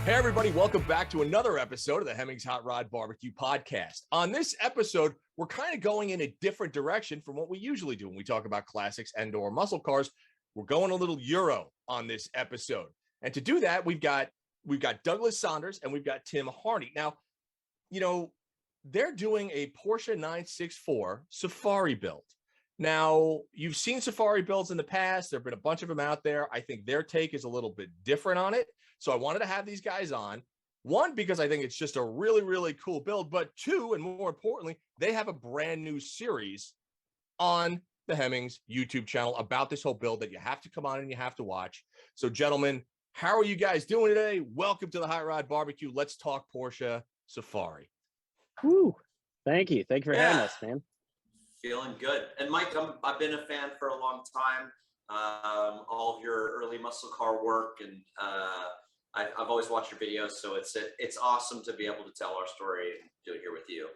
Hey, everybody, welcome back to another episode of the Hemmings Hot Rod BBQ podcast. On this episode, we're kind of going in a different direction from what we usually do when we talk about classics and or muscle cars. We're going a little Euro on this episode. And to do that, we've got Douglas Sonders and we've got Tim Harney. Now, you know, they're doing a Porsche 964 Safari build. Now, you've seen Safari builds in the past. There have been a bunch of them out there. I think their take is a little bit different on it. So I wanted to have these guys on. One, because I think it's just a really, really cool build. But two, and more importantly, they have a brand new series on the Hemmings YouTube channel about this whole build that you have to come on and you have to watch. So, gentlemen, how are you guys doing today? Welcome to the Hot Rod BBQ. Let's talk Porsche Safari. Woo. Thank you. Thank you for having us, man. Feeling good. And Mike, I've been a fan for a long time. All of your early muscle car work, and I've always watched your videos. So it's awesome to be able to tell our story and do it here with you.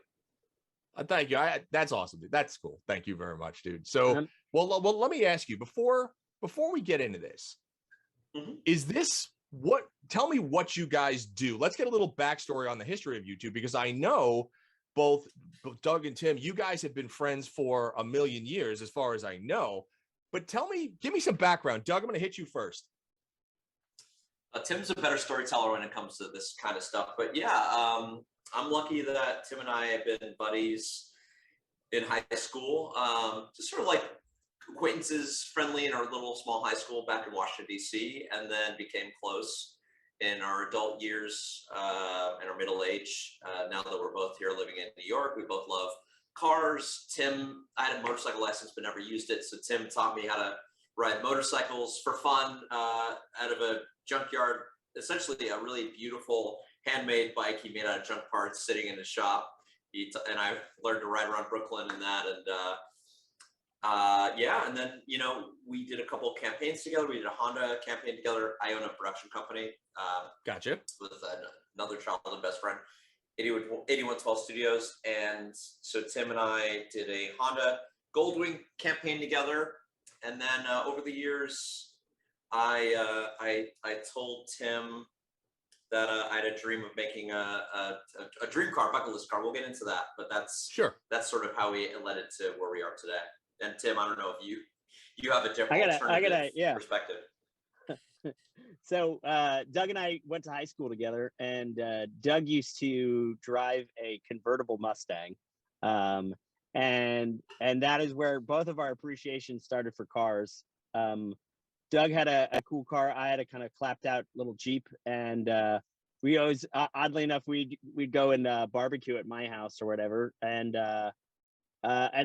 Thank you. That's awesome, dude. That's cool. Thank you very much, dude. So, well, let me ask you before we get into this. Is this what? Tell me what you guys do. Let's get a little backstory on the history of YouTube, because I know both Doug and Tim, you guys have been friends for a million years, as far as I know. But give me some background. Doug, I'm going to hit you first. Tim's a better storyteller when it comes to this kind of stuff. But yeah, I'm lucky that Tim and I have been buddies in high school. Just sort of like acquaintances, friendly in our little small high school back in Washington, D.C., and then became close in our adult years, and our middle age. Now that we're both here living in New York, we both love cars. Tim, I had a motorcycle license but never used it, so Tim taught me how to ride motorcycles for fun out of a junkyard. Essentially a really beautiful handmade bike he made out of junk parts sitting in his shop. And I learned to ride around Brooklyn in that, and yeah, and then, you know, we did a couple of campaigns together. We did a Honda campaign together. I own a production company. Gotcha. With another childhood best friend, 8112 Studios. And so Tim and I did a Honda Goldwing campaign together. And then over the years, I told Tim that I had a dream of making a dream car, bucket list car. We'll get into that, but that's sort of how we led it to where we are today. And Tim, I don't know if you have a different perspective. So Doug and I went to high school together, and Doug used to drive a convertible Mustang, and that is where both of our appreciation started for cars. Doug had a cool car. I had a kind of clapped out little Jeep, and we always, oddly enough, we'd go and barbecue at my house or whatever, and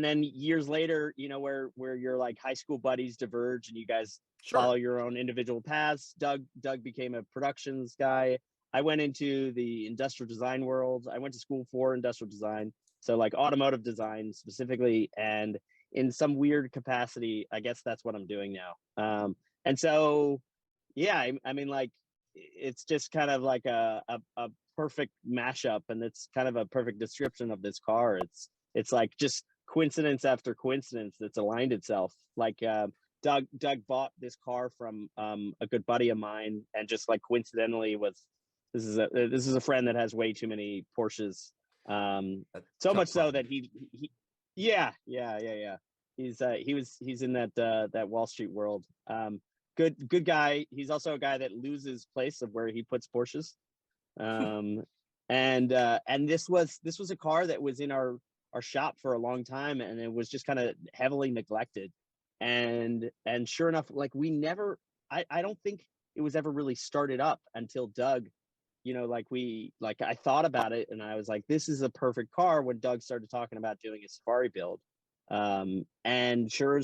then years later, you know, where your like high school buddies diverge and you guys follow your own individual paths. Doug became a productions guy. I went into the industrial design world. I went to school for industrial design, so like automotive design specifically, and in some weird capacity, I guess that's what I'm doing now. And so, yeah, I mean, like, it's just kind of like a perfect mashup, and it's kind of a perfect description of this car. It's like just coincidence after coincidence that's aligned itself. Like Doug bought this car from a good buddy of mine, and just like coincidentally this is a friend that has way too many Porsches. So much so that he yeah. He's in that Wall Street world. Good guy. He's also a guy that loses place of where he puts Porsches. And this was a car that was in our shop for a long time, and it was just kind of heavily neglected. And sure enough, like I don't think it was ever really started up until Doug, you know, I thought about it and I was like, this is a perfect car when Doug started talking about doing a Safari build. And sure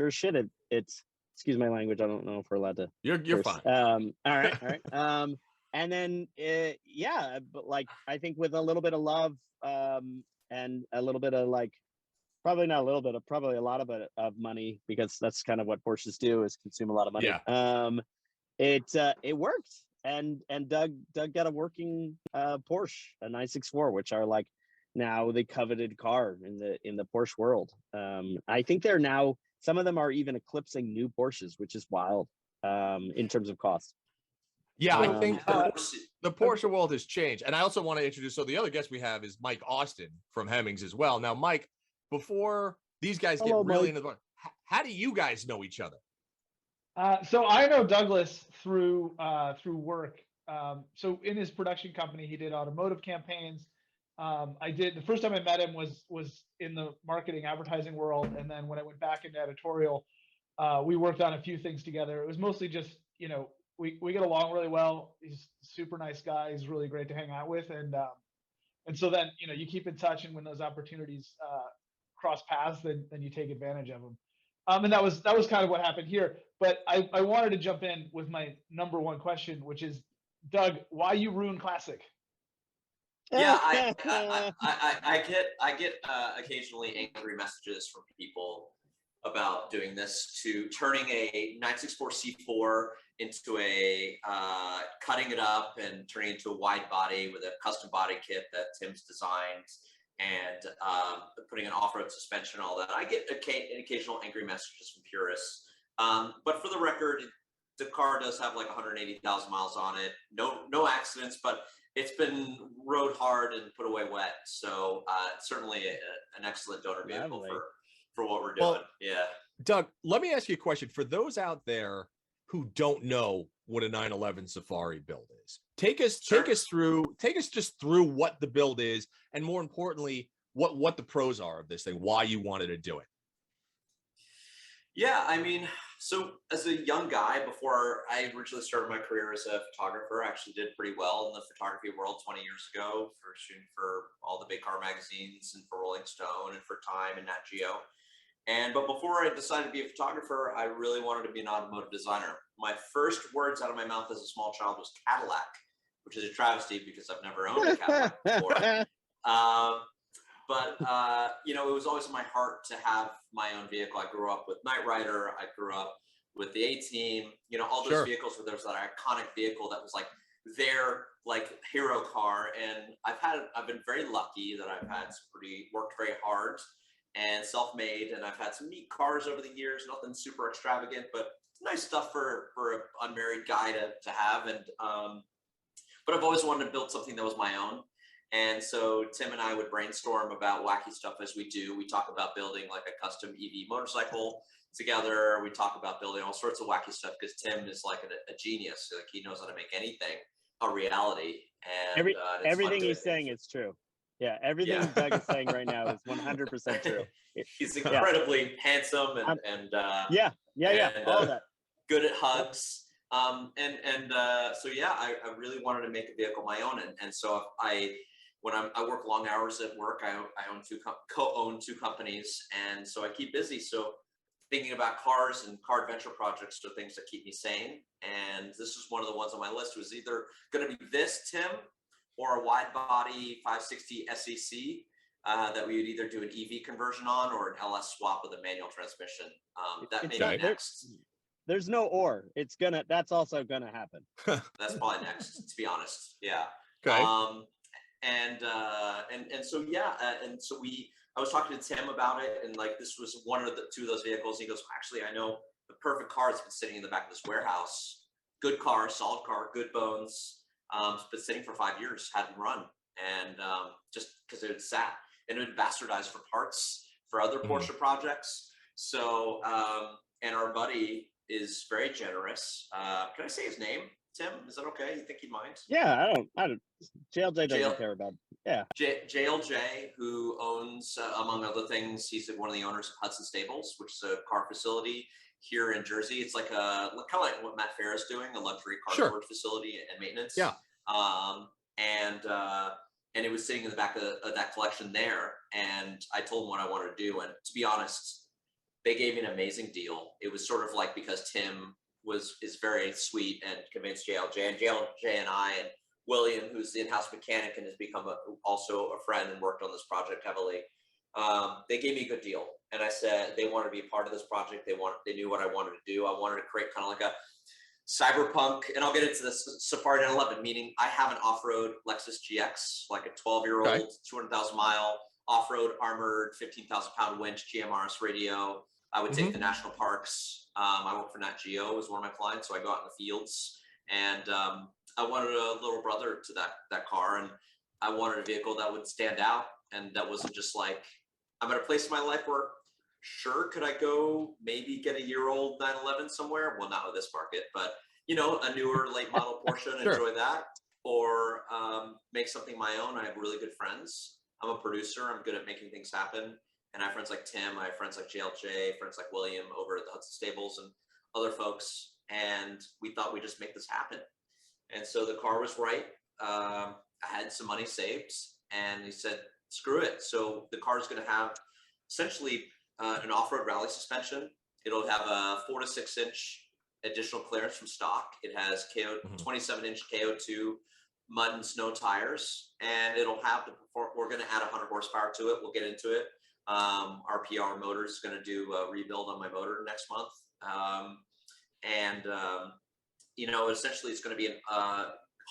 shit, it's, excuse my language, I don't know if we're allowed to. You're fine. All right. And then yeah, but like I think with a little bit of love, and a little bit of like, probably not a little bit of, probably a lot of money, because that's kind of what Porsches do, is consume a lot of money. Yeah. It worked, and Doug got a working Porsche, a 964, which are like now the coveted car in the Porsche world. I think they're now, some of them are even eclipsing new Porsches, which is wild in terms of cost. Yeah, I So, think uh, the Porsche world has changed. And I also want to introduce, so the other guest we have is Mike Austin from Hemmings as well. Now, Mike, before these guys get Hello, really Mike. into the, how do you guys know each other? so I know Douglas through work. So in his production company, he did automotive campaigns. I did the first time I met him was in the marketing advertising world, and then when I went back into editorial, we worked on a few things together. It was mostly just we get along really well. He's a super nice guy. He's really great to hang out with, and so then you keep in touch, and when those opportunities cross paths, then you take advantage of them. And that was kind of what happened here. But I wanted to jump in with my number one question, which is, Doug, why you ruin classic? Yeah, I get occasionally angry messages from people about doing this, to turning a 964 C4 into a cutting it up and turning it into a wide body with a custom body kit that Tim's designed, and putting an off-road suspension, all that. I get occasional angry messages from purists, but for the record, the car does have like 180,000 miles on it. No accidents, but it's been rode hard and put away wet. So certainly an excellent donor vehicle for what we're doing. Well, yeah. Doug, let me ask you a question. For those out there who don't know what a 911 Safari build is, take us just through what the build is, and more importantly, what the pros are of this thing, why you wanted to do it. Yeah, I mean, so as a young guy, before I originally started my career as a photographer, I actually did pretty well in the photography world 20 years ago, for shooting for all the big car magazines and for Rolling Stone and for Time and Nat Geo. But before I decided to be a photographer, I really wanted to be an automotive designer. My first words out of my mouth as a small child was Cadillac, which is a travesty because I've never owned a Cadillac before. It was always in my heart to have my own vehicle. I grew up with Knight Rider. I grew up with the A-Team, all those vehicles where there's that iconic vehicle that was like their like hero car. And I've been very lucky that I've had worked very hard and self-made, and I've had some neat cars over the years, nothing super extravagant, but nice stuff for an unmarried guy to have. And but I've always wanted to build something that was my own. And so Tim and I would brainstorm about wacky stuff as we do. We talk about building like a custom EV motorcycle together. We talk about building all sorts of wacky stuff because Tim is like a genius. Like, he knows how to make anything a reality. And everything he's saying is true. Yeah, everything Doug is saying right now is 100% true. He's incredibly handsome and all of that. Good at hugs. I really wanted to make a vehicle my own, and so when I work long hours at work, I co-own two companies, and so I keep busy. So thinking about cars and car adventure projects are things that keep me sane. And this is one of the ones on my list. It was either going to be this, Tim, or a wide body 560 SEC that we would either do an EV conversion on or an LS swap with a manual transmission. That may be next. There's no or. That's also gonna happen. That's probably next, to be honest. Yeah. Okay. I was talking to Tim about it, and like, this was one of the two of those vehicles. He goes, actually, I know the perfect car that's been sitting in the back of this warehouse. Good car, solid car, good bones. It's been sitting for 5 years, hadn't run, and just because it had sat, and it had bastardized for parts for other Porsche projects. So, and our buddy is very generous. Can I say his name, Tim? Is that okay? You think he'd mind? Yeah, I don't. JLJ doesn't care about. Yeah. JLJ, who owns, among other things, he's one of the owners of Hudson Stables, which is a car facility here in Jersey. It's like kind of like what Matt Fair is doing, a luxury car storage facility and maintenance. Yeah. And it was sitting in the back of that collection there. And I told him what I wanted to do. And to be honest, they gave me an amazing deal. It was sort of like, because Tim is very sweet and convinced JLJ, and JLJ and I and William, who's the in-house mechanic and has become also a friend and worked on this project heavily. They gave me a good deal, and I said they wanted to be a part of this project. They knew what I wanted to do. I wanted to create kind of like a cyberpunk, and I'll get into this Safari 911, meaning I have an off-road Lexus GX, like a 12-year-old, 200,000 mile off-road armored 15,000 pound winch, GMRS radio. I would take the national parks. I work for Nat Geo as one of my clients, so I go out in the fields, and I wanted a little brother to that car, and I wanted a vehicle that would stand out and that wasn't just like, I'm at a place in my life where, sure, could I go maybe get a year-old 911 somewhere? Well, not with this market, but a newer late model Porsche and Sure. enjoy that, or make something my own. I have really good friends. I'm a producer. I'm good at making things happen. And I have friends like Tim. I have friends like JLJ, friends like William over at the Hudson Stables and other folks. And we thought we'd just make this happen. And so the car was right. I had some money saved, and he said, screw it. So the car is going to have essentially an off-road rally suspension. It'll have a 4 to 6 inch additional clearance from stock. It has 27-inch KO2 mud and snow tires, and it'll have we're going to add 100 horsepower to it. We'll get into it. Our PR motor is going to do a rebuild on my motor next month. Essentially it's going to be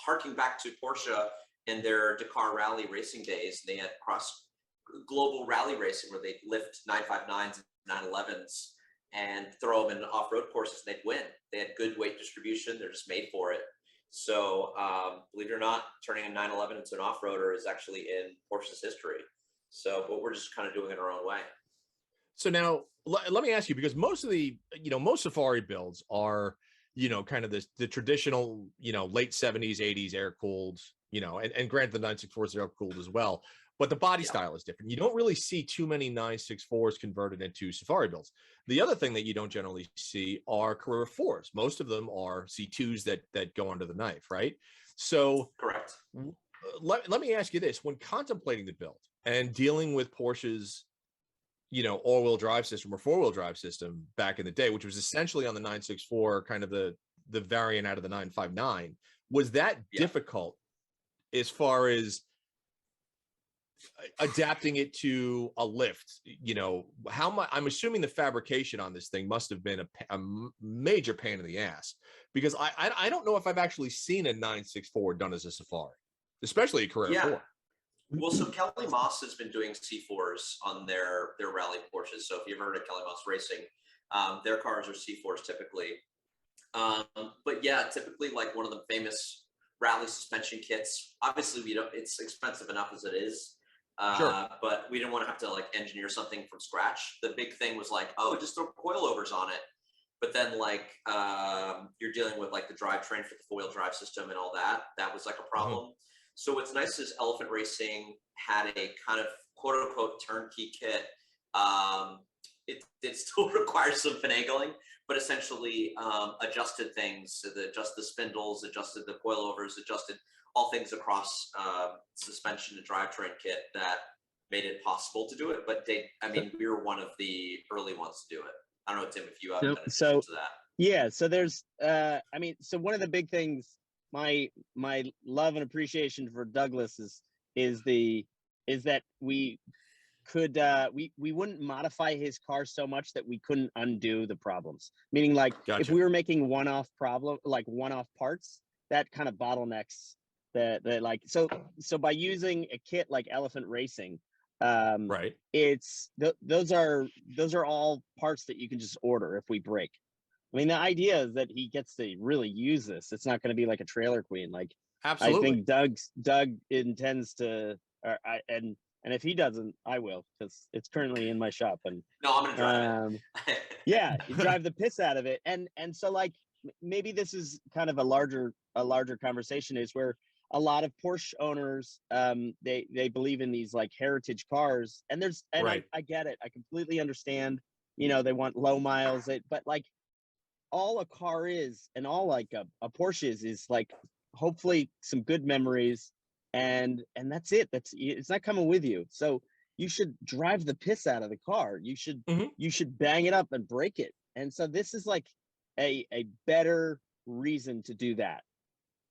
harking back to Porsche in their Dakar rally racing days. They had cross global rally racing where they'd lift 959s and 911s and throw them in off-road courses, and they'd win. They had good weight distribution. They're just made for it. So believe it or not, turning a 911 into an off-roader is actually in Porsche's history. So, but we're just kind of doing it our own way. So now let me ask you, because most of the, most Safari builds are, kind of the traditional, late 70s, 80s air cooled, and granted the 964s are air cooled as well, but the body style is different. You don't really see too many 964s converted into Safari builds. The other thing that you don't generally see are Carrera 4s. Most of them are C2s that go under the knife, right? So correct. Let me ask you this: when contemplating the build and dealing with Porsche's, all-wheel drive system or four-wheel drive system back in the day, which was essentially on the 964, kind of the variant out of the 959, was that difficult as far as adapting it to a lift? How much? I'm assuming the fabrication on this thing must have been a major pain in the ass, because I don't know if I've actually seen a 964 done as a Safari, especially a Carrera 4. Well, so Kelly Moss has been doing C4s on their rally Porsches. So if you've heard of Kelly Moss Racing, their cars are C4s typically. But yeah, typically like one of the famous rally suspension kits. Obviously, it's expensive enough as it is. Sure. But we didn't want to have to like engineer something from scratch. The big thing was like, just throw coilovers on it. But then you're dealing with like the drivetrain for the four-wheel drive system and all that. That was like a problem. So what's nice is Elephant Racing had a kind of quote unquote turnkey kit. It still requires some finagling, but essentially adjusted things, so adjusted the spindles, adjusted the coilovers, adjusted all things across suspension and drivetrain kit that made it possible to do it. But we were one of the early ones to do it. I don't know, Tim, if you have an addition to that. Yeah, so there's so one of the big things, my love and appreciation for Douglas is that we could we wouldn't modify his car so much that we couldn't undo the problems. Meaning, like, if we were making one-off parts, that kind of bottlenecks the like. So by using a kit like Elephant Racing, right, it's those are all parts that you can just order if we break. I mean, the idea is that he gets to really use this. It's not going to be like a trailer queen. Like, absolutely. I think Doug intends to, and if he doesn't, I will, because it's currently in my shop. And no, I'm gonna drive it. Yeah, you drive the piss out of it. And so like maybe this is kind of a larger conversation, is where a lot of Porsche owners they believe in these like heritage cars, and right. I get it. I completely understand. They want low miles, but like, all a car is, and all like a Porsche is like hopefully some good memories, and that's it. It's not coming with you. So you should drive the piss out of the car. You should bang it up and break it. And so this is like a better reason to do that.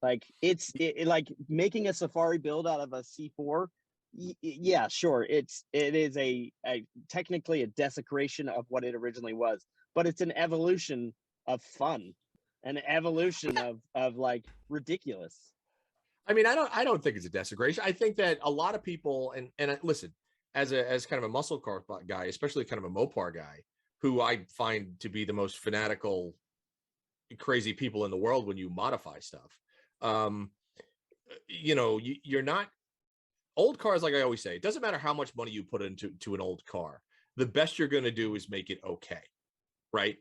Like it's like making a Safari build out of a C4. Yeah, sure. It is a technically a desecration of what it originally was, but it's an evolution of fun, an evolution of like ridiculous. I mean, I don't think it's a desecration. I think that a lot of people, and listen, as kind of a muscle car guy, especially kind of a Mopar guy, who I find to be the most fanatical, crazy people in the world when you modify stuff. you're not old cars. Like I always say, it doesn't matter how much money you put into an old car. The best you're going to do is make it okay. Right.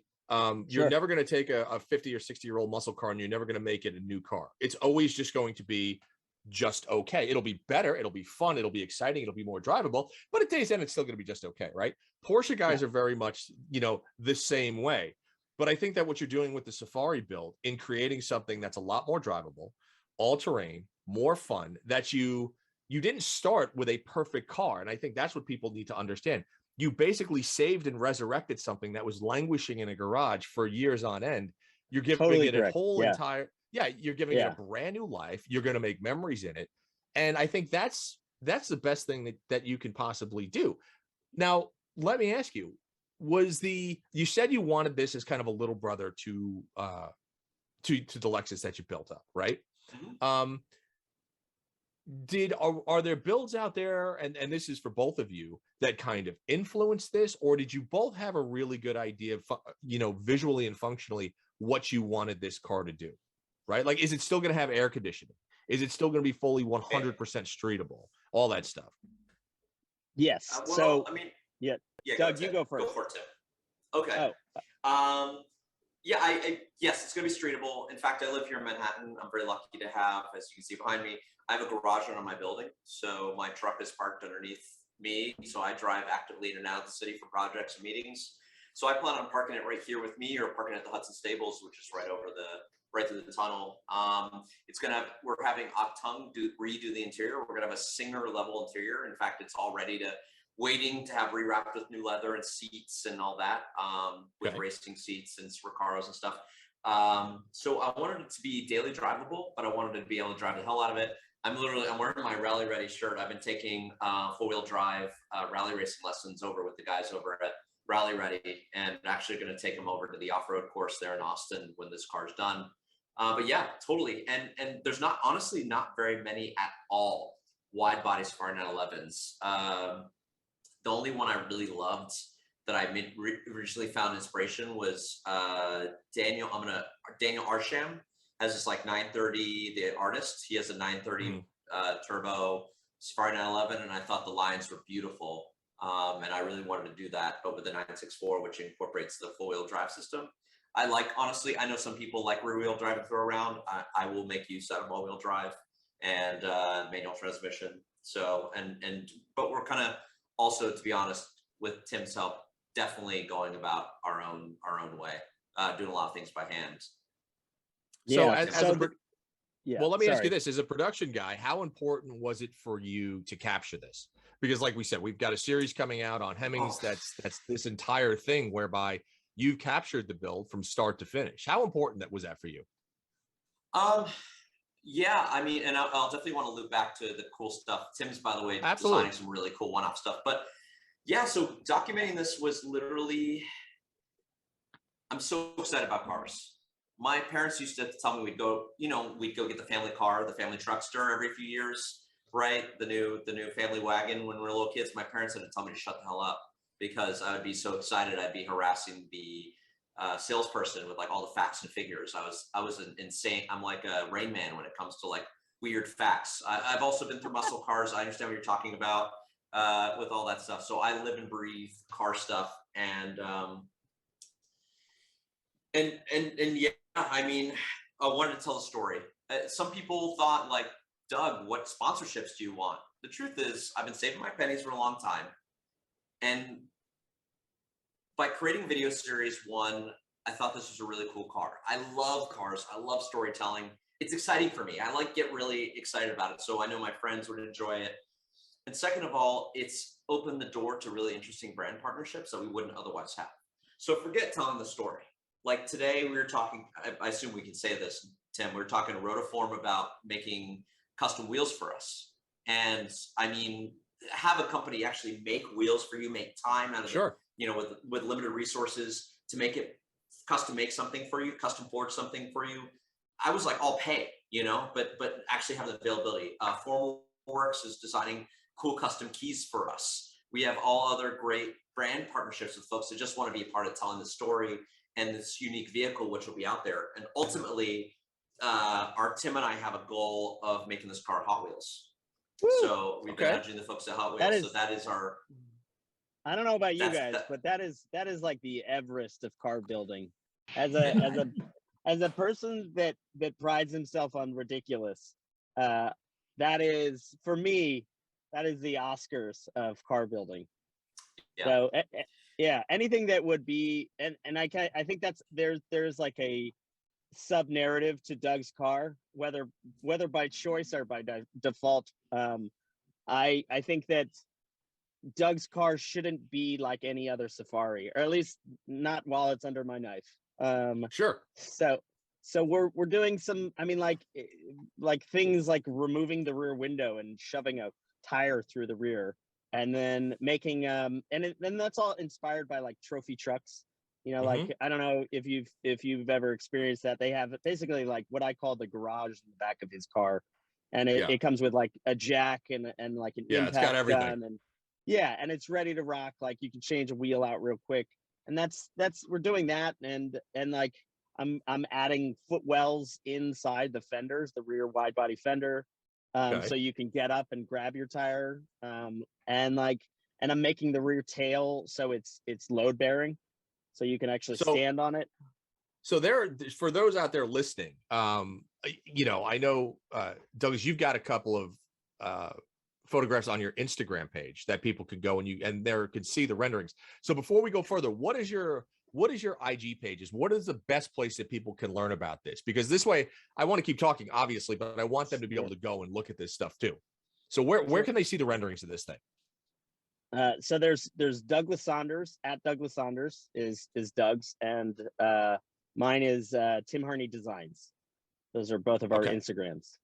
You're never going to take a 50 or 60-year-old muscle car and you're never going to make it a new car. It's always just going to be just okay. It'll be better. It'll be fun. It'll be exciting. It'll be more drivable, but at day's end, it's still going to be just okay. Right. Porsche guys are very much, the same way. But I think that what you're doing with the Safari build in creating something that's a lot more drivable, all terrain, more fun, that you didn't start with a perfect car. And I think that's what people need to understand. You basically saved and resurrected something that was languishing in a garage for years on end. You're giving it a whole entire, you're giving it a brand new life. You're going to make memories in it. And I think that's the best thing that you can possibly do. Now, let me ask you, you said you wanted this as kind of a little brother to the Lexus that you built up, right? Mm-hmm. Are there builds out there, and this is for both of you, that kind of influenced this, or did you both have a really good idea of, visually and functionally what you wanted this car to do, right? Like, is it still going to have air conditioning? Is it still going to be fully 100% streetable? All that stuff. Yes. Doug, you go first. Go for it, Tim. Okay. Yes, it's going to be streetable. In fact, I live here in Manhattan. I'm very lucky to have, as you can see behind me, I have a garage under my building. So my truck is parked underneath me. So I drive actively in and out of the city for projects and meetings. So I plan on parking it right here with me, or parking at the Hudson Stables, which is right through the tunnel. We're having Octung redo the interior. We're going to have a Singer level interior. In fact, it's all waiting to have rewrapped with new leather and seats and all that, with racing seats and Recaros and stuff. So I wanted it to be daily drivable, but I wanted to be able to drive the hell out of it. I'm wearing my Rally Ready shirt. I've been taking 4-wheel drive rally racing lessons over with the guys over at Rally Ready, and actually going to take them over to the off-road course there in Austin when this car's done. But yeah, totally. And there's not very many at all wide body Safari 911s. The only one I really loved that I originally found inspiration was Daniel Arsham has this like 930, the artist. He has a 930 turbo Safari 911, and I thought the lines were beautiful. And I really wanted to do that, but with the 964, which incorporates the 4-wheel drive system. Honestly, I know some people like rear-wheel drive to throw around. I will make use out of all-wheel drive and manual transmission. So, but we're kind of also, to be honest, with Tim's help, definitely going about our own way, doing a lot of things by hand. So, well, let me ask you this: as a production guy, how important was it for you to capture this? Because, like we said, we've got a series coming out on Hemmings. That's this entire thing whereby you've captured the build from start to finish. How important was that for you? Yeah, I mean, and I'll definitely want to loop back to the cool stuff. Tim's, by the way, Absolutely. designing some really cool one-off stuff. But yeah, so documenting this was literally, I'm so excited about cars. My parents used to tell me we'd go get the family car, the family truckster every few years, right? The new family wagon when we were little kids. My parents had to tell me to shut the hell up because I would be so excited. I'd be harassing the salesperson with like all the facts and figures. I was an insane. I'm like a Rain Man when it comes to like weird facts. I've also been through muscle cars. I understand what you're talking about with all that stuff. So I live and breathe car stuff, and yeah, I mean, I wanted to tell the story. Some people thought like, Doug, what sponsorships do you want? The truth is, I've been saving my pennies for a long time, and by creating video series 1, I thought this was a really cool car. I love cars. I love storytelling. It's exciting for me. I get really excited about it. So I know my friends would enjoy it. And second of all, it's opened the door to really interesting brand partnerships that we wouldn't otherwise have. So forget telling the story. Like today we were talking, I assume we can say this, Tim, we were talking to Rotiform about making custom wheels for us. And I mean, have a company actually make wheels for you, make time out of it, with limited resources to make it custom make something for you, custom forge something for you. I was like, I'll pay, but actually have the availability. Formal Works is designing cool custom keys for us. We have all other great brand partnerships with folks that just want to be a part of telling the story and this unique vehicle, which will be out there. And ultimately, Tim and I have a goal of making this car Hot Wheels. Woo! So we've been nudging the folks at Hot Wheels. So that is our. I don't know about you guys, but that is like the Everest of car building. As a person that prides himself on ridiculous, that is, for me, that is the Oscars of car building. Yeah. So yeah, anything that would be, and I think that's there's like a sub narrative to Doug's car, whether by choice or by default. I think that Doug's car shouldn't be like any other Safari, or at least not while it's under my knife. Sure. So we're doing some, I mean, like things like removing the rear window and shoving a tire through the rear, and then making then that's all inspired by like trophy trucks. You know, like, I don't know if you've ever experienced that. They have basically like what I call the garage in the back of his car, and it comes with like a jack and like an impact it's got everything. gun, and and it's ready to rock. Like you can change a wheel out real quick, and that's we're doing that, and like I'm adding footwells inside the fenders, the rear wide body fender, so you can get up and grab your tire, and I'm making the rear tail so it's load bearing, so you can actually stand on it. So for those out there listening, you know, I know, Douglas, you've got a couple of photographs on your Instagram page that people could go and there could see the renderings. So before we go further, what is your IG pages? What is the best place that people can learn about this? Because this way, I want to keep talking, obviously, but I want them to be able to go and look at this stuff too. So where can they see the renderings of this thing? So there's Douglas Sonders, at Douglas Sonders is Doug's, and mine is Tim Harney Designs. Those are both of our Instagrams.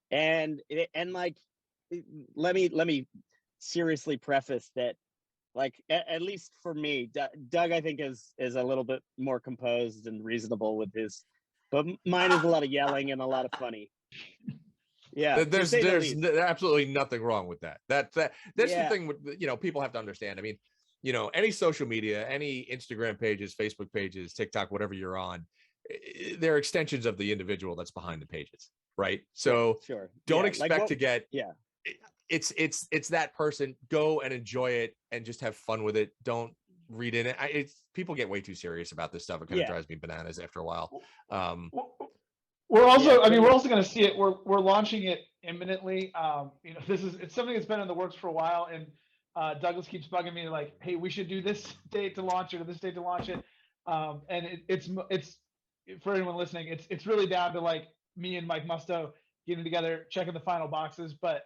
And like, let me seriously preface that, like, at least for me, Doug, I think is a little bit more composed and reasonable with his, but mine is a lot of yelling and a lot of funny. Yeah, there's absolutely nothing wrong with that. That's the thing. You know, people have to understand. I mean, you know, any social media, any Instagram pages, Facebook pages, TikTok, whatever you're on, they're extensions of the individual that's behind the pages, right? So don't expect to get. It's that person. Go and enjoy it and just have fun with it. Don't read in it. People get way too serious about this stuff. It kind of drives me bananas after a while. We're also, I mean, we're also going to see it. We're launching it imminently. You know, it's something that's been in the works for a while, and Douglas keeps bugging me like, "Hey, we should do this date to launch it or this date to launch it." And it's for anyone listening, it's really down to like me and Mike Musto getting together, checking the final boxes. But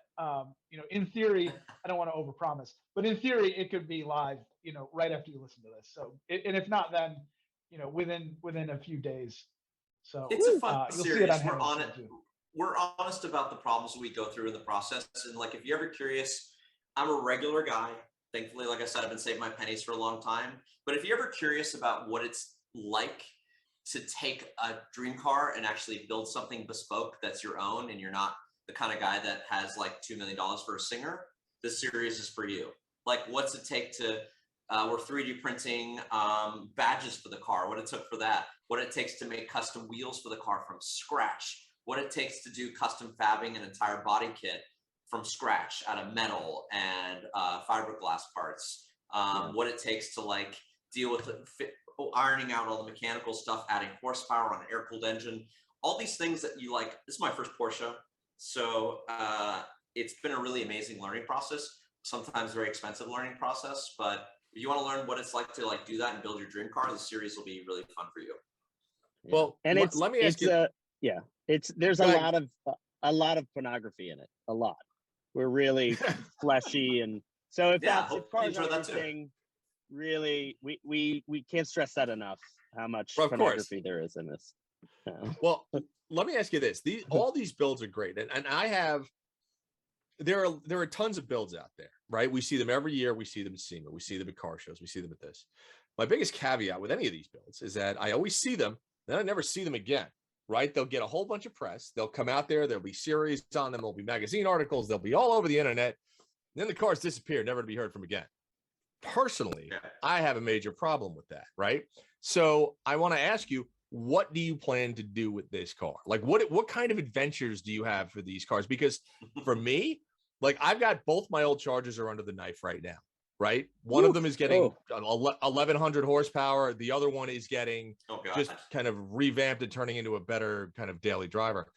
you know, in theory, I don't want to overpromise, but in theory, it could be live, you know, right after you listen to this. So, and if not, then, you know, within a few days. So it's a fun series. We're honest about the problems we go through in the process. And like, if you're ever curious, I'm a regular guy. Thankfully, like I said, I've been saving my pennies for a long time. But if you're ever curious about what it's like to take a dream car and actually build something bespoke that's your own, and you're not the kind of guy that has like $2 million for a Singer, this series is for you. Like, what's it take to we're 3D printing badges for the car, what it took for that, what it takes to make custom wheels for the car from scratch, what it takes to do custom fabbing an entire body kit from scratch out of metal and fiberglass parts, what it takes to like deal with ironing out all the mechanical stuff, adding horsepower on an air-cooled engine, all these things that you like. This is my first Porsche, so it's been a really amazing learning process, sometimes very expensive learning process, but if you want to learn what it's like to like do that and build your dream car, the series will be really fun for you. Well, and let me ask you. There's a lot of pornography in it. A lot. We're really fleshy, and so if cars are interesting, really, we can't stress that enough. How much pornography there is in this. Well, let me ask you this: all these builds are great, and I have. There are tons of builds out there, right? We see them every year. We see them at SEMA. We see them at car shows. We see them at this. My biggest caveat with any of these builds is that I always see them, then I never see them again, right? They'll get a whole bunch of press. They'll come out there. There'll be series on them. There'll be magazine articles. They'll be all over the internet. Then the cars disappear, never to be heard from again. Personally, I have a major problem with that, right? So I want to ask you, what do you plan to do with this car? Like, what kind of adventures do you have for these cars? Because for me, like, I've got both my old Chargers are under the knife right now, right? One of them is getting 1,100 horsepower. The other one is getting just kind of revamped and turning into a better kind of daily driver.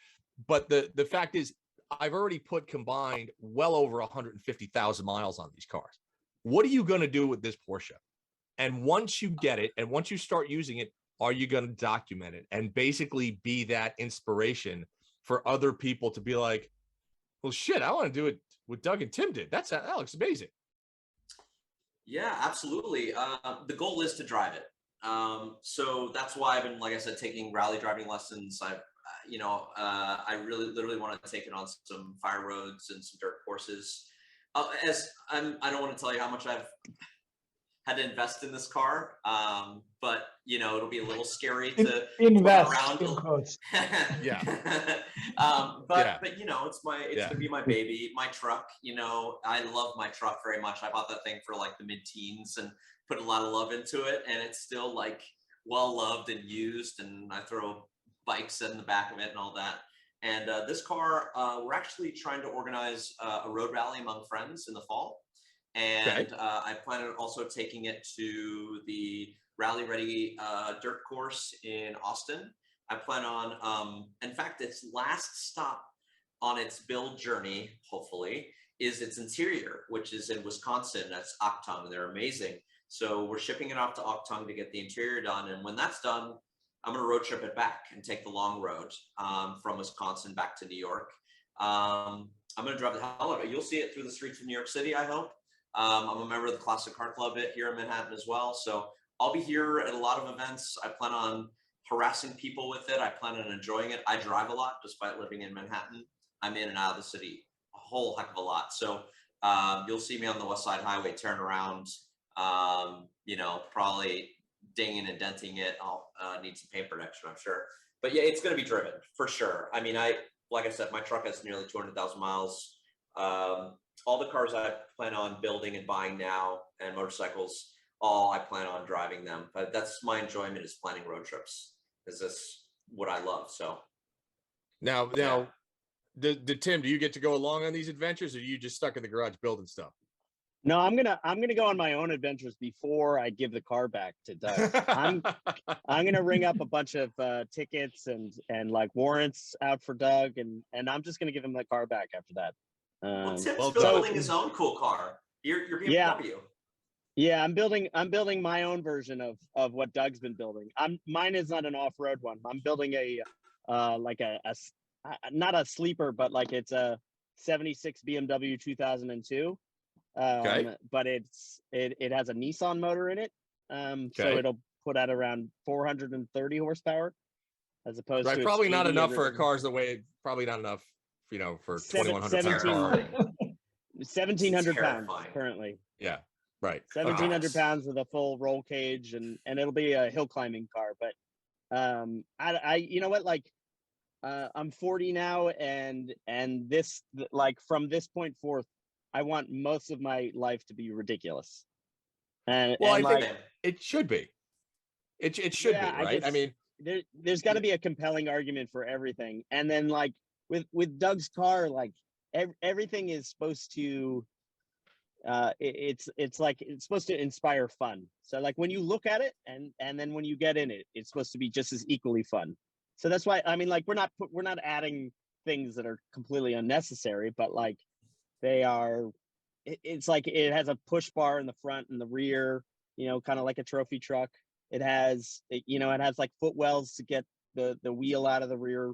But the fact is, I've already put combined well over 150,000 miles on these cars. What are you going to do with this Porsche? And once you get it, and once you start using it, are you going to document it and basically be that inspiration for other people to be like, well, shit, I want to do it what Doug and Tim did. That looks amazing. Yeah, absolutely. The goal is to drive it. So that's why I've been, like I said, taking rally driving lessons. I really literally want to take it on some fire roads and some dirt courses. I don't want to tell you how much I've had to invest in this car, but it'll be a little scary to invest around. In quotes. Yeah. But it's gonna be my baby, my truck. I love my truck very much. I bought that thing for like the mid-teens and put a lot of love into it, and it's still like well loved and used. And I throw bikes in the back of it and all that. And this car, we're actually trying to organize a road rally among friends in the fall. And I plan on also taking it to the Rally Ready dirt course in Austin. I plan on, in fact, its last stop on its build journey, hopefully, is its interior, which is in Wisconsin. That's Octung, and they're amazing. So we're shipping it off to Octung to get the interior done. And when that's done, I'm going to road trip it back and take the long road from Wisconsin back to New York. I'm going to drive the hell out of it. You'll see it through the streets of New York City, I hope. I'm a member of the Classic Car Club here in Manhattan as well. So I'll be here at a lot of events. I plan on harassing people with it. I plan on enjoying it. I drive a lot despite living in Manhattan. I'm in and out of the city a whole heck of a lot. So you'll see me on the West Side Highway turn around, probably dinging and denting it. I'll need some paint protection, I'm sure. But yeah, it's going to be driven for sure. I mean, like I said, my truck has nearly 200,000 miles. All the cars I plan on building and buying now, and motorcycles, I plan on driving them. But that's my enjoyment, is planning road trips. Is this what I love? So now, Tim, do you get to go along on these adventures, or are you just stuck in the garage building stuff? No, I'm gonna go on my own adventures before I give the car back to Doug. I'm gonna ring up a bunch of tickets and like warrants out for Doug, and I'm just gonna give him the car back after that. Well, Tim's building his own cool car. Your BMW. Yeah, I'm building my own version of what Doug's been building. Mine is not an off-road one. I'm building a not a sleeper, but like it's a 76 BMW 2002. But it has a Nissan motor in it. So it'll put out around 430 horsepower, as opposed to probably not enough for a car's the way. Probably not enough, for a 2,100 pound car. 1,700 pounds currently. Yeah, right. 1,700 pounds with a full roll cage, and it'll be a hill climbing car. But I you know what, like I'm 40 now, and this, like, from this point forth, I want most of my life to be ridiculous. And I like, think it should be. It should be, right? I mean, there's got to be a compelling argument for everything. And then, like, with Doug's car, like everything is supposed to it's supposed to inspire fun. So like when you look at it and then when you get in it, it's supposed to be just as equally fun. So that's why, I mean, like, we're not adding things that are completely unnecessary, but like they are, it's like it has a push bar in the front and the rear, kind of like a trophy truck. It has like footwells to get the wheel out of the rear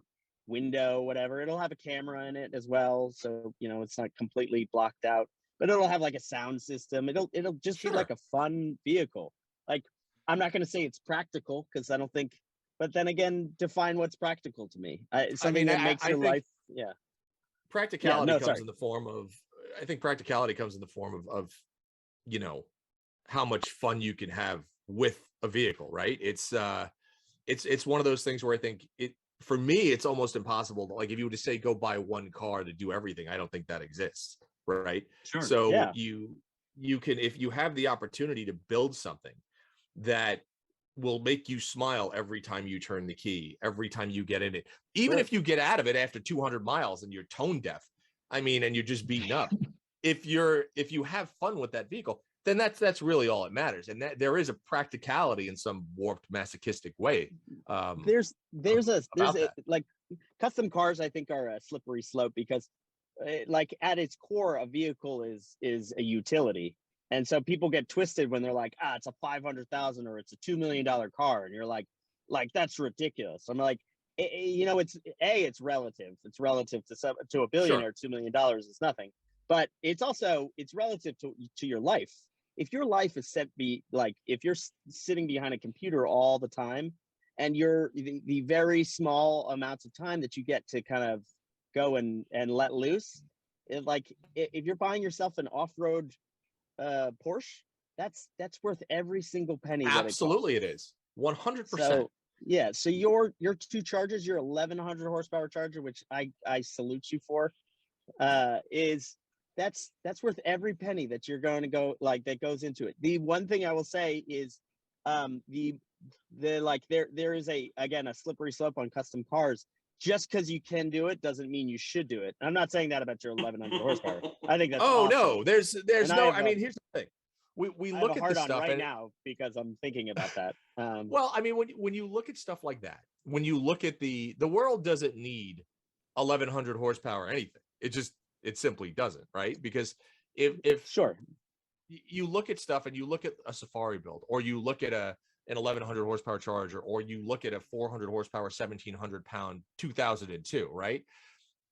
window, whatever. It'll have a camera in it as well, so it's not completely blocked out, but it'll have like a sound system. It'll just be like a fun vehicle. Like, I'm not going to say it's practical, because I don't think, but then again, define what's practical to me. Something that makes your life. Yeah. Practicality comes in the form of, I think practicality comes in the form of how much fun you can have with a vehicle, right? It's one of those things where I think for me, it's almost impossible. Like, if you were to say, go buy one car to do everything, I don't think that exists. Right. Sure. So you can, if you have the opportunity to build something that will make you smile every time you turn the key, every time you get in it, even Sure. if you get out of it after 200 miles and you're tone deaf. I mean, and you're just beaten up. If you have fun with that vehicle, then that's really all that matters. And that there is a practicality in some warped masochistic way. There's a that. like custom cars, I think, are a slippery slope because like at its core, a vehicle is a utility. And so people get twisted when they're like, it's a 500,000 or it's a $2 million car. And you're like, that's ridiculous. I'm like, it's relative. It's relative to a billionaire. Sure. $2 million is nothing, but it's relative to your life. If your life is if you're sitting behind a computer all the time and you're the very small amounts of time that you get to kind of go and let loose, if you're buying yourself an off-road Porsche, that's worth every single penny. Absolutely, it is 100%. So yeah, so your two Chargers, your 1100 horsepower Charger, which I salute you for, that's worth every penny that you're going to go that goes into it. The one thing I will say is there is a slippery slope on custom cars. Just because you can do it doesn't mean you should do it. I'm not saying that about your 1100 horsepower. I think that's awesome. No, there's no. I mean, here's the thing. We look at this stuff right now because I'm thinking about that. Well, I mean, when you look at stuff like that, when you look at the world doesn't need 1100 horsepower or anything. It simply doesn't, right? Because if sure, you look at stuff and you look at a Safari build, or you look at an 1100 horsepower Charger, or you look at a 400 horsepower 1700 pound 2002, right?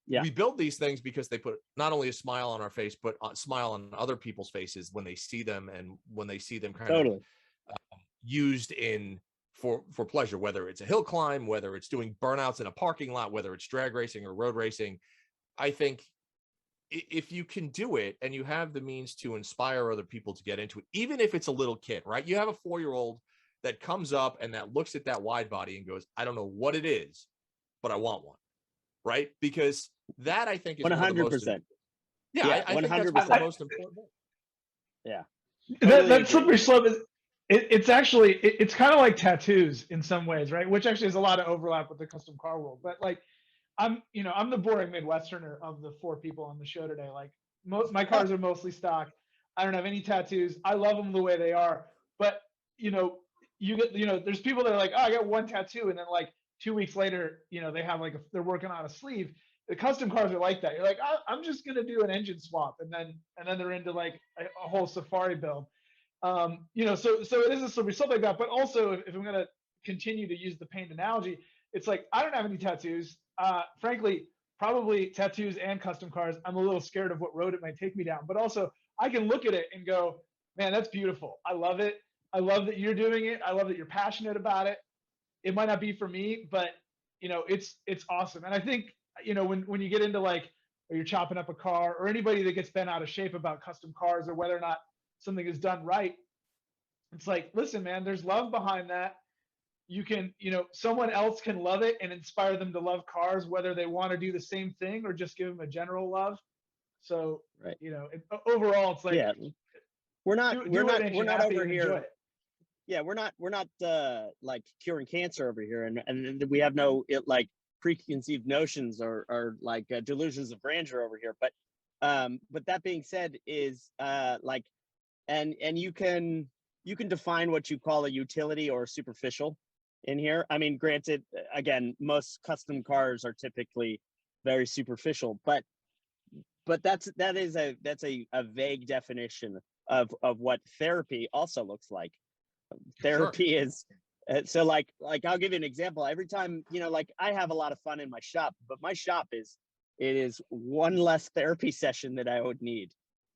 Yeah, we build these things because they put not only a smile on our face, but a smile on other people's faces when they see them, and when they see them kind of used for pleasure, whether it's a hill climb, whether it's doing burnouts in a parking lot, whether it's drag racing or road racing. I think if you can do it and you have the means to inspire other people to get into it, even if it's a little kid, right? You have a 4-year-old that comes up and that looks at that wide body and goes, I don't know what it is, but I want one, right? Because that, I think, is 100%. Yeah, I think that's one of the most important. Yeah. That slippery slope is, it's actually, it's kind of like tattoos in some ways, right? Which actually has a lot of overlap with the custom car world. But like, I'm the boring Midwesterner of the 4 people on the show today. Like, my cars are mostly stock. I don't have any tattoos. I love them the way they are. But, you get, there's people that are like, I got one tattoo. And then like 2 weeks later, they have they're working on a sleeve. The custom cars are like that. You're like, I'm just going to do an engine swap. And then they're into like a whole Safari build. So it is a slippery slope like that. But also, if I'm going to continue to use the paint analogy, it's like, I don't have any tattoos. Frankly, probably tattoos and custom cars, I'm a little scared of what road it might take me down. But also, I can look at it and go, man, that's beautiful. I love it. I love that you're doing it. I love that you're passionate about it. It might not be for me, but it's awesome. And I think, when you get into or you're chopping up a car, or anybody that gets bent out of shape about custom cars or whether or not something is done right, it's like, listen, man, there's love behind that. You can, someone else can love it and inspire them to love cars, whether they want to do the same thing or just give them a general love. So, right. Overall, it's like, yeah, we're not over here. Yeah, we're not like curing cancer over here, and we have no preconceived notions or delusions of grandeur over here. But that being said, is and you can define what you call a utility or superficial in here. I mean, granted, again, most custom cars are typically very superficial, but that's a vague definition of what therapy also looks like. Therapy Sure. is so like I'll give you an example. Every time, I have a lot of fun in my shop, but my shop is one less therapy session that I would need.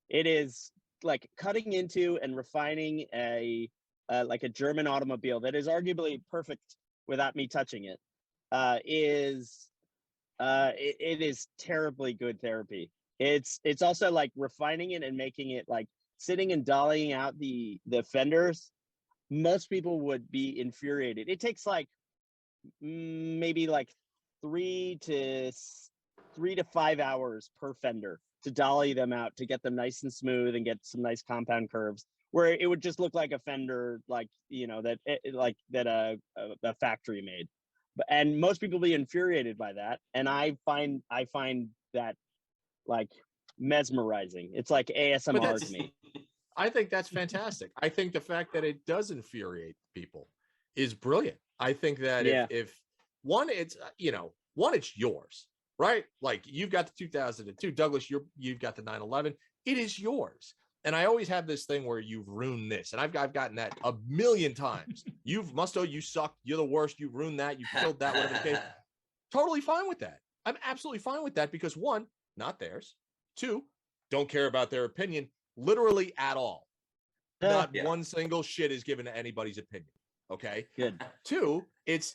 It is like cutting into and refining a German automobile that is arguably perfect without me touching it. It is terribly good therapy. It's also like refining it and making it like sitting and dollying out the fenders. Most people would be infuriated. It takes maybe 3 to 5 hours per fender to dolly them out, to get them nice and smooth and get some nice compound curves. where it would just look like a fender, like, a factory made. And most people be infuriated by that, and I find that like mesmerizing. It's like ASMR to me. I think that's fantastic. I think the fact that it does infuriate people is brilliant. I think that if one, it's it's yours, right? Like you've got the 2002 Douglas, you've got the 911. It is yours. And I always have this thing where you've ruined this, and I've gotten that a million times. You suck. You're the worst. You ruined that. You killed that. Whatever the case. Totally fine with that. I'm absolutely fine with that because one, not theirs. Two, don't care about their opinion literally at all. Not one single shit is given to anybody's opinion. Okay. Good. Two, it's,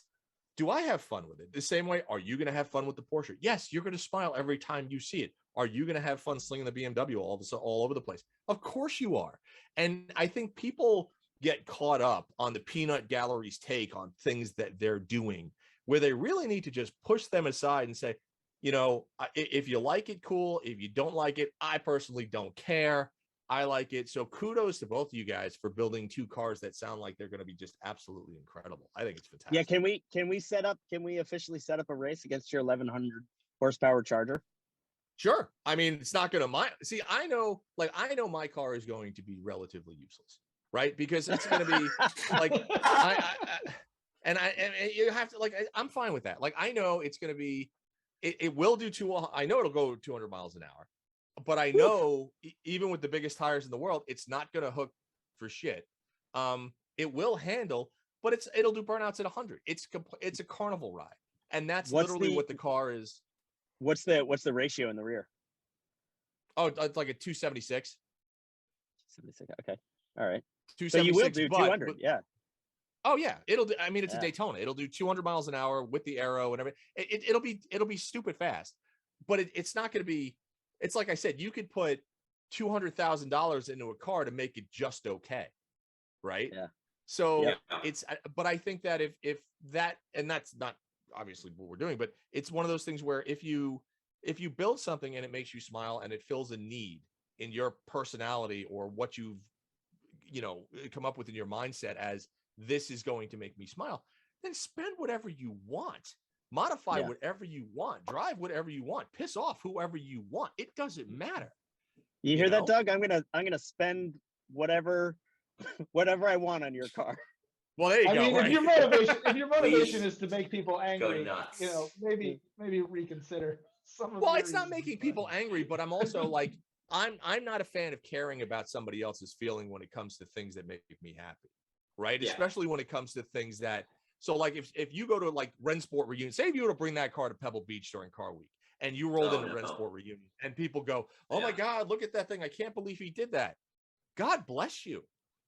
do I have fun with it? The same way, are you going to have fun with the Porsche? Yes, you're going to smile every time you see it. Are you going to have fun slinging the BMW all over the place? Of course you are. And I think people get caught up on the peanut gallery's take on things that they're doing, where they really need to just push them aside and say, if you like it, cool. If you don't like it, I personally don't care. I like it. So kudos to both of you guys for building two cars that sound like they're going to be just absolutely incredible. I think it's fantastic. Yeah. Can we officially set up a race against your 1100 horsepower Charger? Sure. I mean, it's not going to I know my car is going to be relatively useless, right? Because it's going to be like, and you have to I'm fine with that. Like, I know it's going to be, it will do I know it'll go 200 miles an hour, but I know even with the biggest tires in the world, it's not going to hook for shit. It will handle, but it'll do burnouts at 100. It's a carnival ride. And that's literally what the car is. What's the ratio in the rear? Oh, it's like a 276. 276. Okay. All right. 276. So you will do 200. Yeah. Oh yeah, it'll do. I mean, it's a Daytona. It'll do 200 miles an hour with the aero and everything. It'll be stupid fast, but it's not going to be. It's like I said, you could put $200,000 into a car to make it just okay, right? Yeah. So but I think that if that, and that's not obviously what we're doing, but it's one of those things where if you build something and it makes you smile and it fills a need in your personality or what you've come up with in your mindset as this is going to make me smile, then spend whatever you want, modify whatever you want, drive whatever you want, piss off whoever you want. It doesn't matter. You hear that, Doug? I'm gonna spend whatever I want on your car. Well, there you go. Mean, right? if your motivation is to make people angry, maybe reconsider some of. Well, it's not making people angry, but I'm also like, I'm not a fan of caring about somebody else's feeling when it comes to things that make me happy, right? Yeah. Especially when it comes to things that. So, like, if you go to like Rensport reunion, say if you were to bring that car to Pebble Beach during Car Week, and you rolled into Rensport reunion, and people go, "Oh my God, look at that thing! I can't believe he did that." God bless you.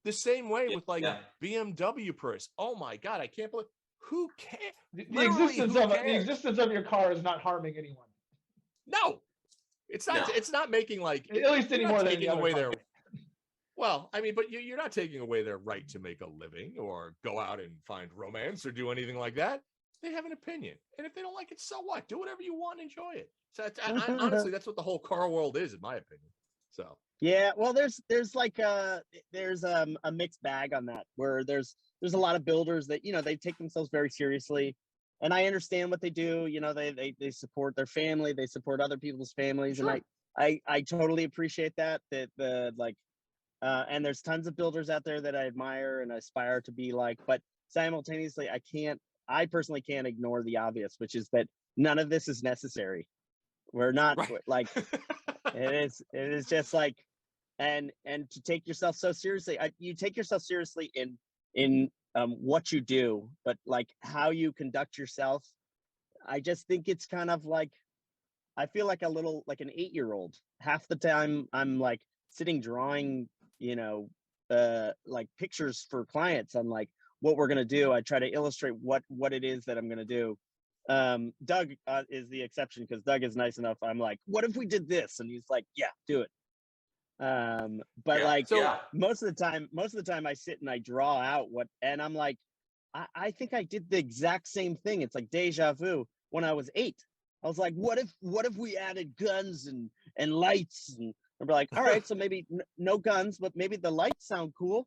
The same way with BMW purist. Oh my God, I can't believe. Who cares? The existence of your car is not harming anyone. No, it's not. No. It's not making like at least any more than the other car. Well, I mean, but you're not taking away their right to make a living or go out and find romance or do anything like that. They have an opinion, and if they don't like it, so what? Do whatever you want, enjoy it. So honestly, that's what the whole car world is, in my opinion. So. Yeah, well, there's a mixed bag on that, where there's a lot of builders that they take themselves very seriously, and I understand what they do. They support their family, they support other people's families, sure. And I totally appreciate that. And there's tons of builders out there that I admire and aspire to be like, but simultaneously, I personally can't ignore the obvious, which is that none of this is necessary. We're not like. It is just like, and to take yourself so seriously, you take yourself seriously in what you do, but like how you conduct yourself, I just think it's kind of like, I feel like an 8-year-old. Half the time I'm like sitting drawing, like pictures for clients on like what we're gonna do. I try to illustrate what it is that I'm gonna do. Doug is the exception, because Doug is nice enough. I'm like, what if we did this? And he's like, yeah, do it. Most of the time I sit and I draw out and I'm like, I think I did the exact same thing. It's like deja vu. When I was 8, I was like, what if we added guns and lights And we're like, all right, so maybe no guns, but maybe the lights sound cool.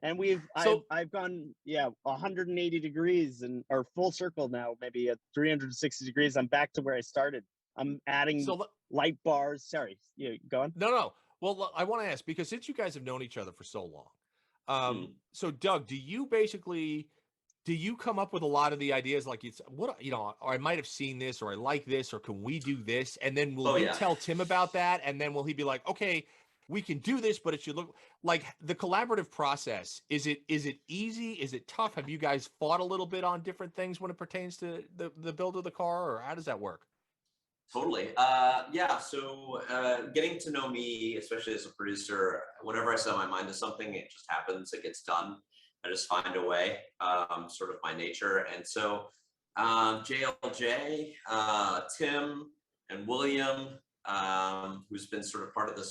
And I've gone 180 degrees or full circle now, maybe at 360 degrees. I'm back to where I started. I'm adding light bars. Sorry, go on. No. Well, I want to ask, because since you guys have known each other for so long, so Doug, do you come up with a lot of the ideas, like or I might have seen this, or I like this, or can we do this? And then will you tell Tim about that? And then will he be like, okay, we can do this, but it should look like the collaborative process. Is it easy? Is it tough? Have you guys fought a little bit on different things when it pertains to the build of the car, or how does that work? Totally. So getting to know me, especially as a producer, whenever I set my mind to something, it just happens, it gets done. I just find a way, sort of my nature. And so JLJ, Tim, and William, who's been sort of part of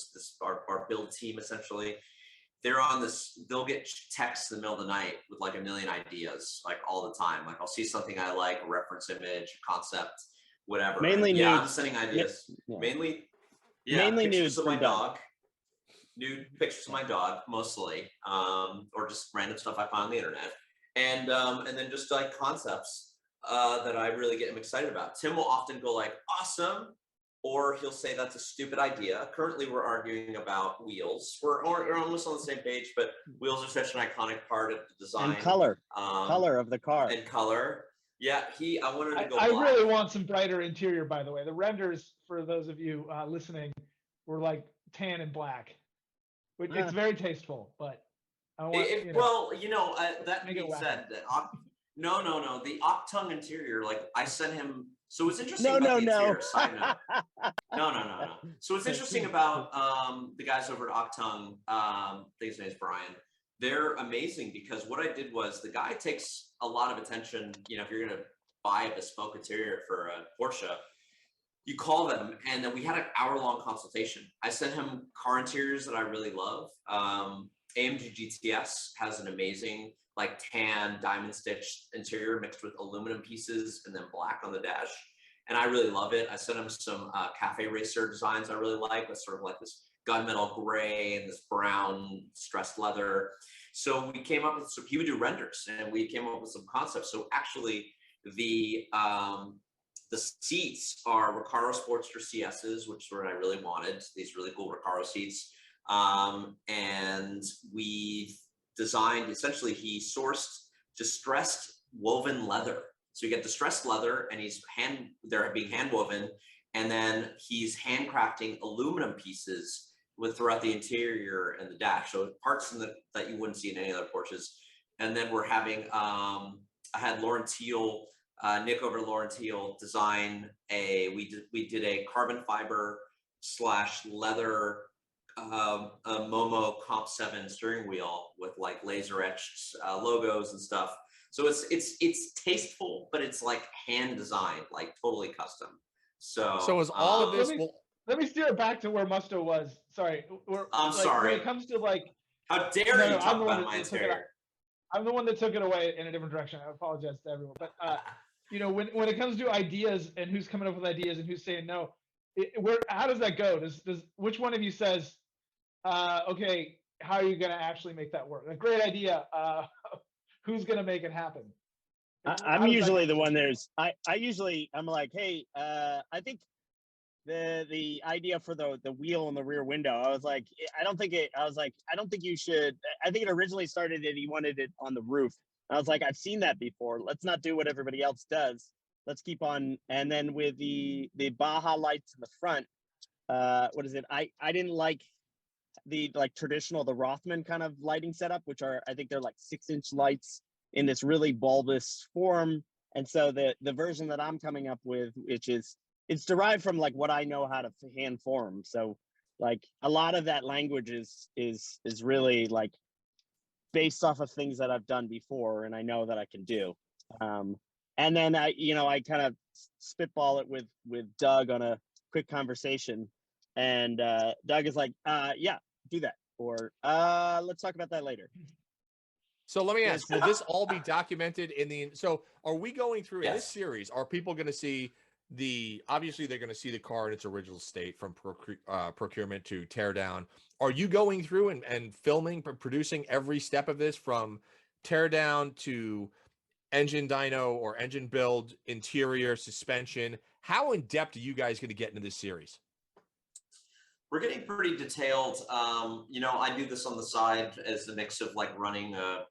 our build team, essentially, they'll get texts in the middle of the night with like a million ideas, like all the time. Like I'll see something I like, a reference image, a concept, whatever. Mainly nudes. I'm sending ideas. Mainly nudes of my dog. Nude pictures of my dog, mostly, or just random stuff I find on the internet, and then just like concepts that I really get him excited about. Tim will often go like, awesome, or he'll say that's a stupid idea. Currently, we're arguing about wheels. We're almost on the same page, but wheels are such an iconic part of the design. And color of the car. And color. Yeah, I wanted to go I black. really want some brighter interior, by the way. The renders, for those of you listening, were like tan and black. It's very tasteful, but I want, that being said, no, the Octung interior, like I sent him. So what's interesting about the interior, side note. No. So what's interesting about the guys over at Octung, I think his name is Brian. They're amazing because what I did was, the guy takes a lot of attention. If you're gonna buy a bespoke interior for a Porsche, you call them, and then we had an hour-long consultation. I sent him car interiors that I really love. AMG GTS has an amazing like tan diamond stitch interior mixed with aluminum pieces and then black on the dash, and I really love it. I sent him some Cafe Racer designs I really like, with sort of like this gunmetal gray and this brown stressed leather. So we came up with he would do renders, and we came up with some concepts. So actually, the seats are Recaro Sportster CSs, which is what I really wanted. These really cool Recaro seats. And we designed, essentially, he sourced distressed woven leather. So you get distressed leather, and they're being hand woven, and then he's handcrafting aluminum pieces throughout the interior and the dash. So parts that you wouldn't see in any other Porsches. And then we're having, I had Lauren Teal, Nick over Lauren Teal design we did a carbon fiber / leather Momo Comp 7 steering wheel with like laser etched logos and stuff. So it's tasteful, but it's like hand designed, like totally custom. So is all of this? Let me steer it back to where Musto was. Sorry, I'm sorry. When it comes to like, how dare you talk about my interior? I'm the one that took it away in a different direction. I apologize to everyone, but when it comes to ideas and who's coming up with ideas and who's saying no, how does that go? Does which one of you says, okay, how are you going to actually make that work? A great idea. Who's going to make it happen? I'm usually the one. I'm like, hey, I think the idea for the wheel in the rear window, I think you should. I think it originally started that he wanted it on the roof. I was like, I've seen that before. Let's not do what everybody else does. Let's keep on. And then with the Baja lights in the front, what is it? I didn't like the traditional, the Rothman kind of lighting setup, which I think they're like 6-inch lights in this really bulbous form. And so the version that I'm coming up with, which is, it's derived from like what I know how to hand form. So like a lot of that language is really like based off of things that I've done before and I know that I can do. And then I kind of spitball it with Doug on a quick conversation, and Doug is like, yeah, do that, or let's talk about that later. So let me ask, will this all be documented so are we going through in this series, are people going to see obviously they're going to see the car in its original state from procurement to tear down. Are you going through and filming, producing every step of this from tear down to engine dyno or engine build, interior, suspension? How in depth are you guys going to get into this series? We're getting pretty detailed. I do this on the side as a mix of like running a,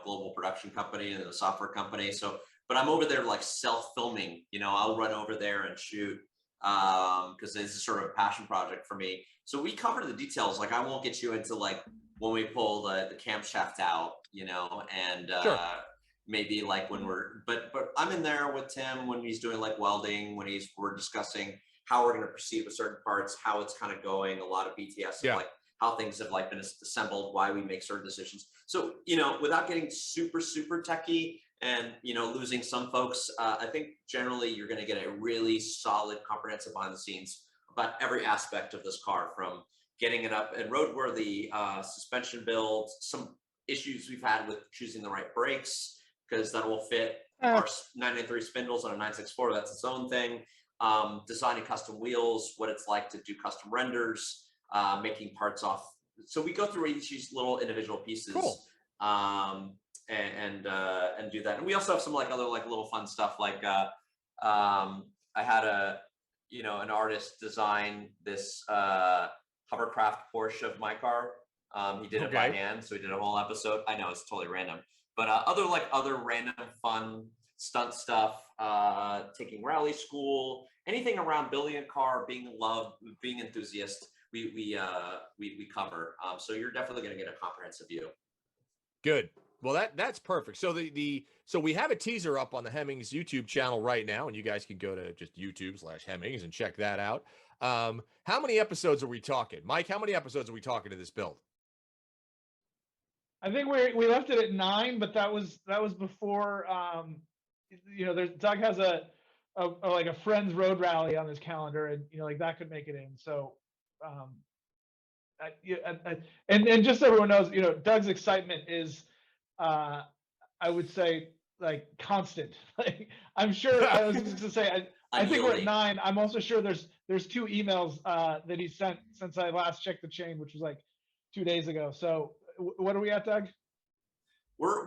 global production company and a software company. So, but I'm over there like self-filming, I'll run over there and shoot because this is sort of a passion project for me. So we cover the details. Like I won't get you into like when we pull the camshaft out, and Sure. maybe like when but I'm in there with Tim when he's doing like welding, when we're discussing how we're going to proceed with certain parts, how it's kind of going, a lot of BTS, like how things have like been assembled, why we make certain decisions. So, without getting super, super techie and, losing some folks, I think generally you're going to get a really solid, comprehensive behind the scenes about every aspect of this car, from getting it up and roadworthy, suspension build, some issues we've had with choosing the right brakes, because that will fit our 993 spindles on a 964. That's its own thing. Designing custom wheels, what it's like to do custom renders, making parts off. So we go through each little individual pieces, cool. and do that. And we also have some like other like little fun stuff. Like I had an artist design this hovercraft Porsche of my car. He did it by hand, so he did a whole episode. I know it's totally random, but other random fun stunt stuff, taking rally school, anything around building a car, being in love, being enthusiast, we cover. So you're definitely going to get a comprehensive view. Good. Well, that's perfect. So so we have a teaser up on the Hemmings YouTube channel right now, and you guys can go to just YouTube/Hemmings and check that out. How many episodes are we talking, Mike? How many episodes are we talking to this build? I think we left it at 9, but that was before. Doug has a like a friends road rally on his calendar, and like that could make it in. So, and just so everyone knows, Doug's excitement is, I would say, like constant. Like I'm sure I was just to say, I think we're at 9. I'm also sure there's 2 emails that he sent since I last checked the chain, which was like 2 days ago. So what are we at, Doug?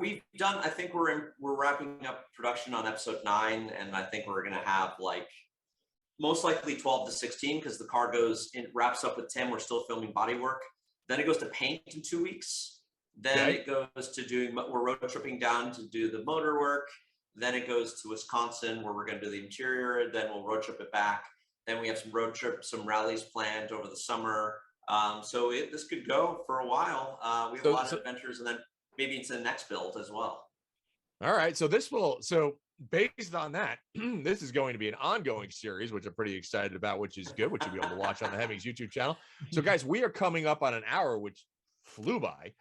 We've done. I think we're wrapping up production on episode 9, and I think we're gonna have like most likely 12 to 16 because the car wraps up with 10. We're still filming body work. Then it goes to paint in 2 weeks. Then it goes to we're road tripping down to do the motor work. Then it goes to Wisconsin where we're gonna do the interior. Then we'll road trip it back. Then we have some rallies planned over the summer. So this could go for a while. We have a lot of adventures, and then maybe into the next build as well. All right. So based on that, this is going to be an ongoing series, which I'm pretty excited about, which is good, which you'll be able to watch on the Hemmings YouTube channel. So guys, we are coming up on an hour, which flew by.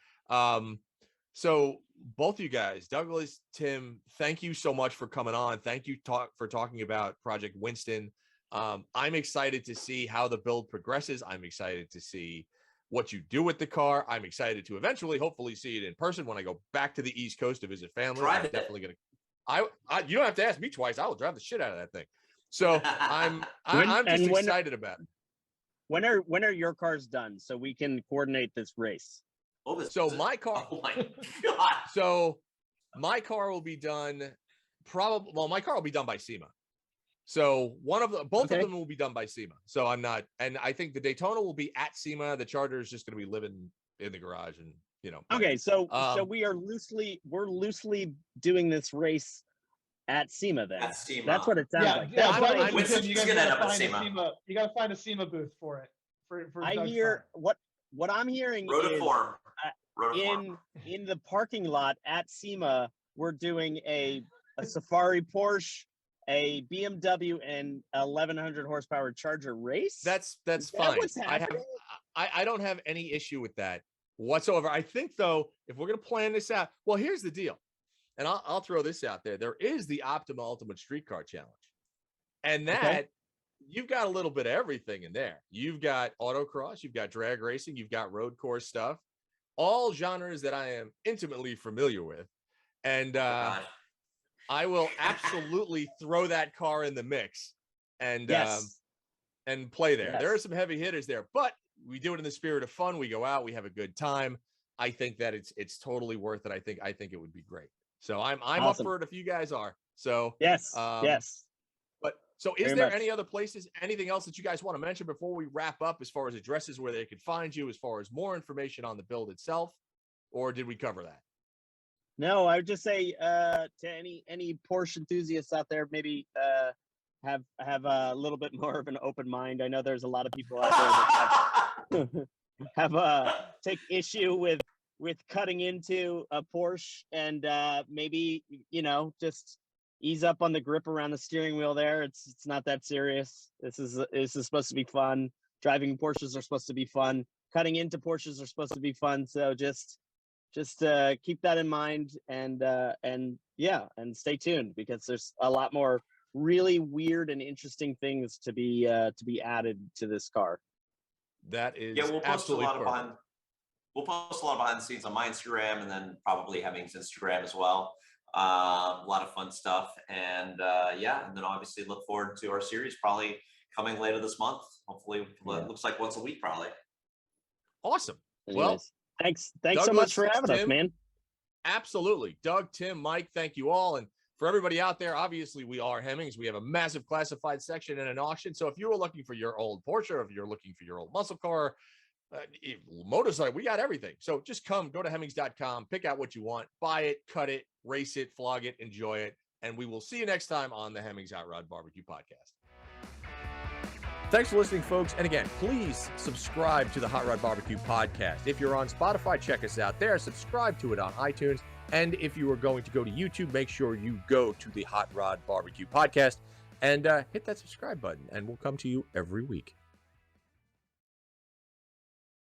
So both of you guys, Douglas, Tim, thank you so much for coming on. Thank you for talking about Project Winston. I'm excited to see how the build progresses. I'm excited to see what you do with the car. I'm excited to eventually, hopefully, see it in person when I go back to the East Coast to visit family. I'm definitely going to. You don't have to ask me twice. I will drive the shit out of that thing. So I'm just excited about it. When are your cars done so we can coordinate this race? My car. Oh my God. So my car will be done. My car will be done by SEMA. So both of them will be done by SEMA. So I'm not, and I think the Daytona will be at SEMA. The Charger is just going to be living in the garage, and Okay, so we're loosely doing this race at SEMA then. At SEMA. That's what it sounds like. Yeah, Winston's going to end up at SEMA. You got to find a SEMA booth for it. I hear what I'm hearing is in the parking lot at SEMA, we're doing a Safari Porsche, a BMW, and 1100 horsepower Charger race. That's fine. I don't have any issue with that whatsoever. I think though, if we're gonna plan this out, well, here's the deal, and I'll throw this out there. There is the Optima Ultimate Streetcar Challenge, and that you've got a little bit of everything in there. You've got autocross, you've got drag racing, you've got road course stuff, all genres that I am intimately familiar with, and I will absolutely throw that car in the mix and Yes. and play there. Yes. There are some heavy hitters there, but we do it in the spirit of fun. We go out, we have a good time. I think that it's totally worth it. I think it would be great. So I'm up Awesome. for it if you guys are. So Yes. Yes. But so is Very there much. any other places, anything else that you guys want to mention before we wrap up, as far as addresses where they could find you, as far as more information on the build itself, or did we cover that? No, I would just say to any Porsche enthusiasts out there, maybe have a little bit more of an open mind. I know there's a lot of people out there that have take issue with cutting into a Porsche, and maybe just ease up on the grip around the steering wheel there. It's not that serious. This is supposed to be fun. Driving Porsches are supposed to be fun. Cutting into Porsches are supposed to be fun. So just keep that in mind, and stay tuned, because there's a lot more really weird and interesting things to be added to this car. That is We'll post a absolutely lot of perfect. behind the scenes on my Instagram, and then probably Hemmings Instagram as well. A lot of fun stuff, and and then obviously look forward to our series probably coming later this month. Hopefully, it looks like once a week probably. Awesome. Anyways, Well, thanks Douglas, so much for having us, Tim, man. Absolutely. Doug, Tim, Mike, thank you all. And for everybody out there, obviously we are Hemmings. We have a massive classified section and an auction. So if you were looking for your old Porsche, or if you're looking for your old muscle car, motorcycle, we got everything. So just go to Hemmings.com, pick out what you want, buy it, cut it, race it, flog it, enjoy it. And we will see you next time on the Hemmings Hot Rod BBQ podcast. Thanks for listening, folks. And again, please subscribe to the Hot Rod BBQ podcast. If you're on Spotify, check us out there. Subscribe to it on iTunes. And if you are going to go to YouTube, make sure you go to the Hot Rod BBQ podcast and hit that subscribe button, and we'll come to you every week.